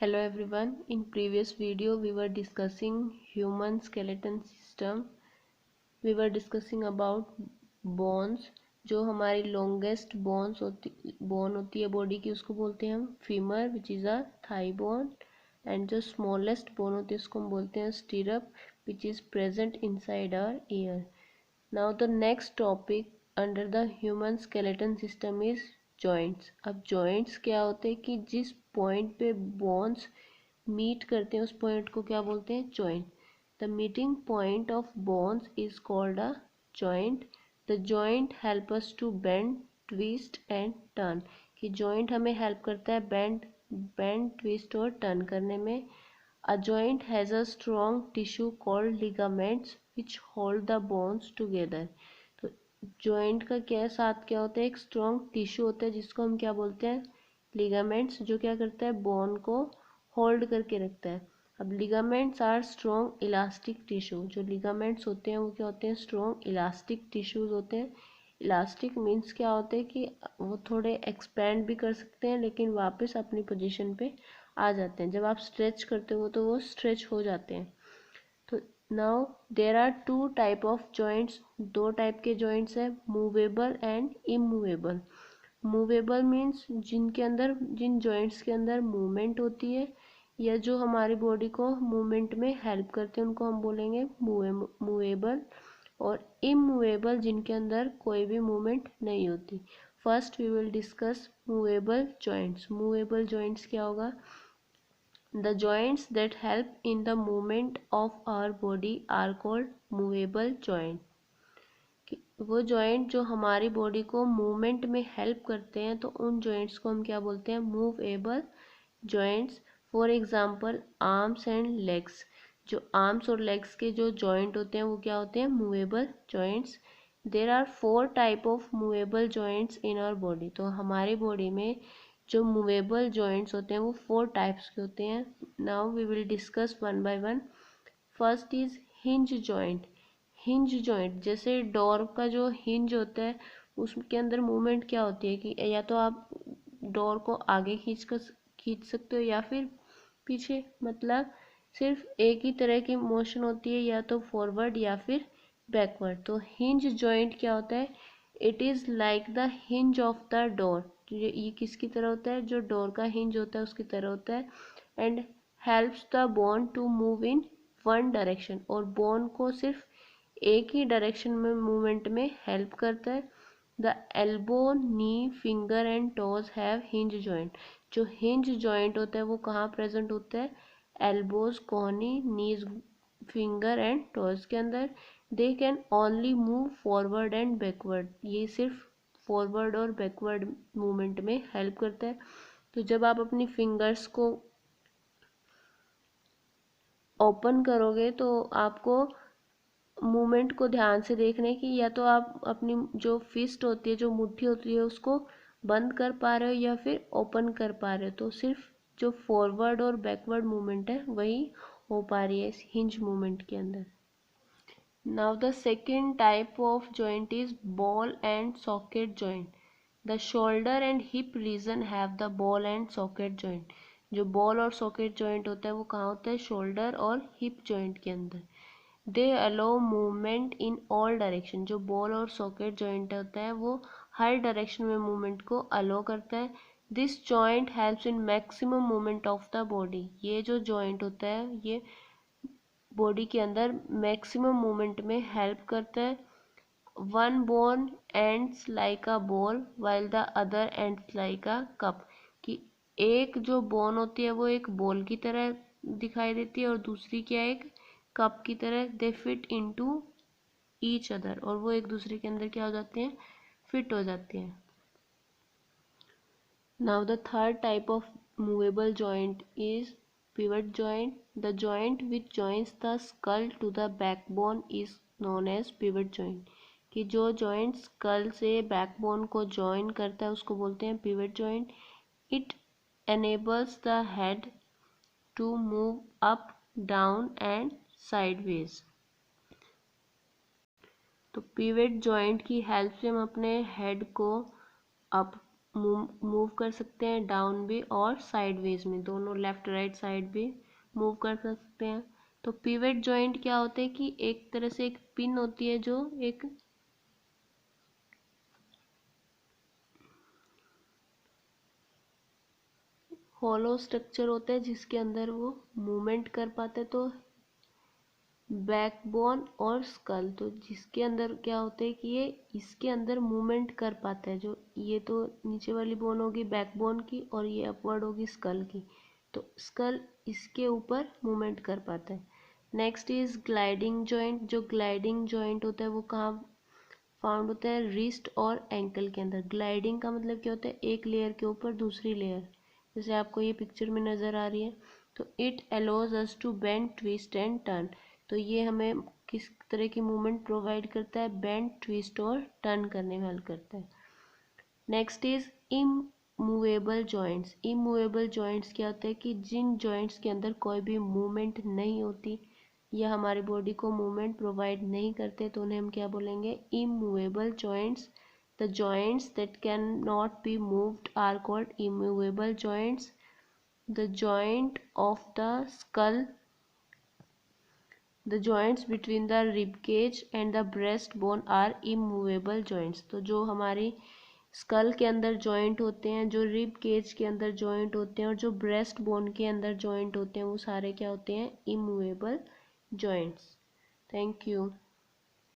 Hello everyone. In previous video we were discussing human skeleton system. We were discussing about bones. जो हमारी longest bone होती है body की उसको बोलते हैं हम femur which is a thigh bone, and जो smallest bone होती है उसको हम बोलते हैं stirrup which is present inside our ear. Now the next topic under the human skeleton system is joints. अब joints क्या होते हैं कि जिस पॉइंट पे bones मीट करते हैं उस पॉइंट को क्या बोलते हैं joint. The meeting point of bones is called a joint. The joint help us to bend twist and turn. कि जॉइंट हमें हेल्प करता है बेंड ट्विस्ट और टर्न करने में. A joint has a strong tissue called ligaments which hold the bones together. तो joint का क्या साथ क्या होता है, एक स्ट्रॉन्ग टिश्यू होता है जिसको हम क्या बोलते हैं लिगामेंट्स, जो क्या करता है बोन को होल्ड करके रखता है. अब ligaments are strong elastic tissue. जो लिगामेंट्स होते हैं वो क्या होते हैं स्ट्रॉन्ग इलास्टिक टिश्यूज होते हैं. इलास्टिक मीन्स क्या होते हैं कि वो थोड़े एक्सपेंड भी कर सकते हैं लेकिन वापस अपनी पोजीशन पे आ जाते हैं. जब आप स्ट्रेच करते हो तो वो स्ट्रेच हो जाते हैं. तो now there are two type of joints. दो टाइप के जॉइंट्स हैं, movable and immovable. Movable means जिन जॉइंट्स के अंदर मूवमेंट होती है या जो हमारी बॉडी को मूवमेंट में हेल्प करते हैं उनको हम बोलेंगे मूवेबल. और इमूवेबल जिनके अंदर कोई भी मूवमेंट नहीं होती. First we will discuss movable joints. Movable joints क्या होगा, the joints that help in the movement of our body are called movable joint. वो जॉइंट जो हमारी बॉडी को मूवमेंट में हेल्प करते हैं तो उन जॉइंट्स को हम क्या बोलते हैं movable joints. For example arms and legs. जो आर्म्स और लेग्स के जो जॉइंट होते हैं वो क्या होते हैं movable joints. There are 4 type of movable joints in our body. तो हमारी बॉडी में जो मूवेबल जॉइंट्स होते हैं वो 4 टाइप्स के होते हैं. Now we will discuss one by one. First is hinge joint. Hinge joint जैसे डोर का जो हिंज होता है उसके अंदर मूवमेंट क्या होती है कि या तो आप डोर को आगे खींच सकते हो या फिर पीछे. मतलब सिर्फ एक ही तरह की मोशन होती है, या तो फॉरवर्ड या फिर बैकवर्ड. तो हिंज जॉइंट क्या होता है, it is like the hinge of the door. ये किसकी तरह होता है, जो डोर का हिंज होता है उसकी तरह होता है. And helps the bone to move in one direction. और बोन को सिर्फ एक ही डायरेक्शन में मूवमेंट में हेल्प करता है. The elbow knee finger and toes have hinge joint. जो हिंज जॉइंट होता है वो कहाँ प्रेजेंट होता है, एल्बोज, कोहनी, नीज, फिंगर एंड टोज के अंदर. They can only move forward and backward. ये सिर्फ फॉरवर्ड और बैकवर्ड मूवमेंट में हेल्प करता है. तो जब आप अपनी फिंगर्स को ओपन करोगे तो आपको मूवमेंट को ध्यान से देखने की, या तो आप अपनी जो फिस्ट होती है जो मुट्ठी होती है उसको बंद कर पा रहे हो या फिर ओपन कर पा रहे हो. तो सिर्फ जो फॉरवर्ड और बैकवर्ड मूवमेंट है वही हो पा रही है इस हिंज मूवमेंट के अंदर. Now the second type of joint is ball and socket joint. The shoulder and hip region have the ball and socket joint. जो बॉल और सॉकेट जॉइंट होता है वो कहाँ होता है, शोल्डर और हिप जॉइंट के अंदर. दे अलो मूवमेंट इन ऑल डायरेक्शन. जो बॉल और सॉकेट जॉइंट होता है वो हर डायरेक्शन में मूवमेंट को अलो करता है. This joint helps in maximum movement of the body. ये जो जॉइंट होता है ये बॉडी के अंदर मैक्सिमम मूवमेंट में हेल्प करता है. One bone ends like a ball while the other ends like a cup. कि एक जो बोन होती है वो एक बॉल की तरह दिखाई देती है और दूसरी क्या एक कप की तरह. दे फिट इनटू ईच अदर. और वो एक दूसरे के अंदर क्या हो जाते हैं, फिट हो जाते हैं. Now the third type of movable joint is pivot joint. The joint which joins the skull to the backbone is known as pivot joint. कि जो जॉइंट स्कल से बैकबोन को जॉइन करता है उसको बोलते हैं pivot joint. It enables the head to move up, down and sideways. तो पिवट जॉइंट की हेल्प से हम अपने हेड को अप मूव कर सकते हैं, डाउन भी और साइडवेज में, दोनों लेफ्ट राइट साइड भी मूव कर सकते हैं। तो पिवट जॉइंट क्या होते हैं कि एक तरह से एक पिन होती है जो एक हॉलो स्ट्रक्चर होता है जिसके अंदर वो मूवमेंट कर पाते हैं। तो बैकबोन और स्कल, तो जिसके अंदर क्या होता है कि ये इसके अंदर मूवमेंट कर पाता है, जो ये तो नीचे वाली बोन होगी बैकबोन की और ये अपवर्ड होगी स्कल की, तो स्कल इसके ऊपर मूवमेंट कर पाता है। Next is gliding joint. जो ग्लाइडिंग जॉइंट होता है वो कहाँ फाउंड होता है, रिस्ट और एंकल के अंदर। ग्लाइडिंग का मतलब क्या होता है, एक लेयर के ऊपर दूसरी लेयर, जैसे आपको ये पिक्चर में नज़र आ रही है। तो it allows us to bend twist and turn, तो ये हमें किस तरह की मूवमेंट प्रोवाइड करता है, बेंड ट्विस्ट और टर्न करने में हेल्प करता है। Next is immovable joints. Immovable joints क्या होता है कि जिन जॉइंट्स के अंदर कोई भी मूवमेंट नहीं होती या हमारी बॉडी को मूवमेंट प्रोवाइड नहीं करते, तो उन्हें हम क्या बोलेंगे, immovable joints. The joints that can not be moved are called immovable joints. The joint of the skull, the joints between the rib cage and the breast bone are immovable joints. तो जो हमारी school के अंदर joint होते हैं, जो rib cage के अंदर जॉइंट होते हैं और जो ब्रेस्ट बोन के अंदर जॉइंट होते हैं, वो सारे क्या होते हैं, इमूवेबल जॉइंट्स। Thank you.